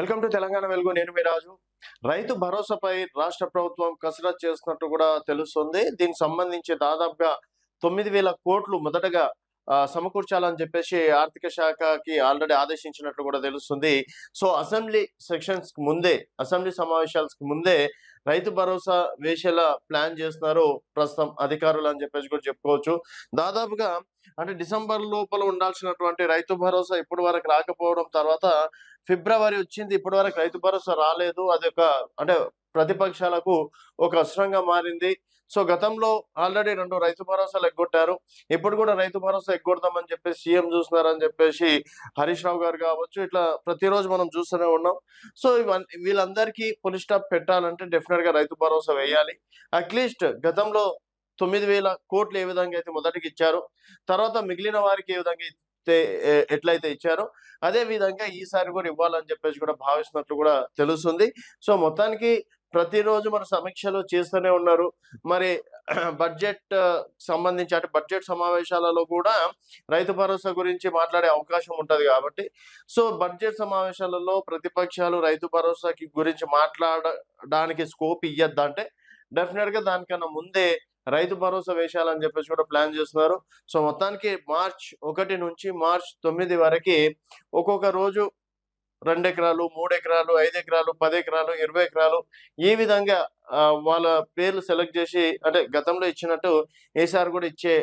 Welcome to Telangana వెలుగు. నేను మీ రాజు. రైతు భరోసాపై రాష్ట్ర ప్రభుత్వం కసరత్తు చేస్తున్నట్టు కూడా తెలుస్తుంది. దీనికి సంబంధించి దాదాపుగా 9,000 కోట్లు మొదటగా సమకూర్చాలని చెప్పేసి ఆర్థిక శాఖకి ఆల్రెడీ ఆదేశించినట్లు కూడా తెలుస్తుంది. సో అసెంబ్లీ సమావేశాలకు ముందే రైతు భరోసా వేసేలా ప్లాన్ చేస్తున్నారు ప్రస్తుతం అధికారులు అని చెప్పేసి కూడా చెప్పుకోవచ్చు. దాదాపుగా అంటే డిసెంబర్ లోపల ఉండాల్సినటువంటి రైతు భరోసా ఇప్పటి వరకు రాకపోవడం, తర్వాత ఫిబ్రవరి వచ్చింది, ఇప్పటి వరకు రైతు భరోసా రాలేదు. అది ఒక అంటే ప్రతిపక్షాలకు ఒక అస్త్రంగా మారింది. సో గతంలో ఆల్రెడీ 2 రైతు భరోసాలు ఎగ్గొట్టారు. ఇప్పుడు కూడా రైతు భరోసా ఎగ్గొడదామని చెప్పేసి సీఎం చూస్తున్నారని చెప్పేసి హరీష్ రావు గారు కావచ్చు, ఇట్లా ప్రతిరోజు మనం చూస్తూనే ఉన్నాం. సో వీళ్ళందరికీ ఫుల్ స్టాప్ పెట్టాలంటే డెఫినెట్ గా రైతు భరోసా వేయాలి. అట్లీస్ట్ గతంలో 9,000 కోట్లు ఏ విధంగా అయితే మొదటికి ఇచ్చారో, తర్వాత మిగిలిన వారికి ఏ విధంగా ఎట్లయితే ఇచ్చారో అదే విధంగా ఈసారి కూడా ఇవ్వాలని చెప్పేసి కూడా భావిస్తున్నట్లు కూడా తెలుస్తుంది. సో మొత్తానికి ప్రతిరోజు మన సమీక్షలు చేస్తూనే ఉన్నారు. మరి బడ్జెట్ సంబంధించి అంటే బడ్జెట్ సమావేశాలలో కూడా రైతు భరోసా గురించి మాట్లాడే అవకాశం ఉంటది కాబట్టి, సో బడ్జెట్ సమావేశాలలో ప్రతిపక్షాలు రైతు భరోసాకి గురించి మాట్లాడడానికి స్కోప్ ఇయ్యద్దంటే డెఫినెట్ గా దానికన్నా ముందే రైతు భరోసా వేశాలని చెప్పేసి కూడా ప్లాన్ చేస్తున్నారు. సో మొత్తానికి మార్చ్ 1 నుంచి మార్చ్ 9 వరకు ఒక్కొక్క రోజు 2 ఎకరాలు, 3 ఎకరాలు, 5 ఎకరాలు, 10 ఎకరాలు, 20 ఎకరాలు ఈ విధంగా వాళ్ళ పేర్లు సెలెక్ట్ చేసి అంటే గతంలో ఇచ్చినట్టు ఈసారి కూడా ఇచ్చే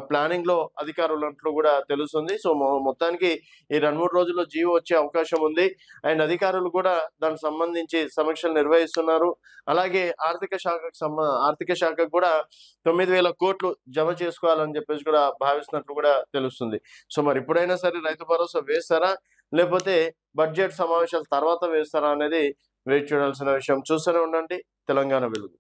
ప్లానింగ్ లో అధికారులు ఉన్నట్లు కూడా తెలుస్తుంది. సో మొత్తానికి ఈ 2-3 రోజుల్లో జీవో వచ్చే అవకాశం ఉంది. అండ్ అధికారులు కూడా దానికి సంబంధించి సమీక్షలు నిర్వహిస్తున్నారు. అలాగే ఆర్థిక శాఖకు కూడా 9,000 కోట్లు జమ చేసుకోవాలని చెప్పేసి కూడా భావిస్తున్నట్లు కూడా తెలుస్తుంది. సో మరి ఇప్పుడైనా సరే రైతు భరోసా వేస్తారా, లేకపోతే బడ్జెట్ సమావేశాల తర్వాత వేస్తారా అనేది వేచి చూడాల్సిన విషయం. చూస్తూనే ఉండండి తెలంగాణ వెలుగు.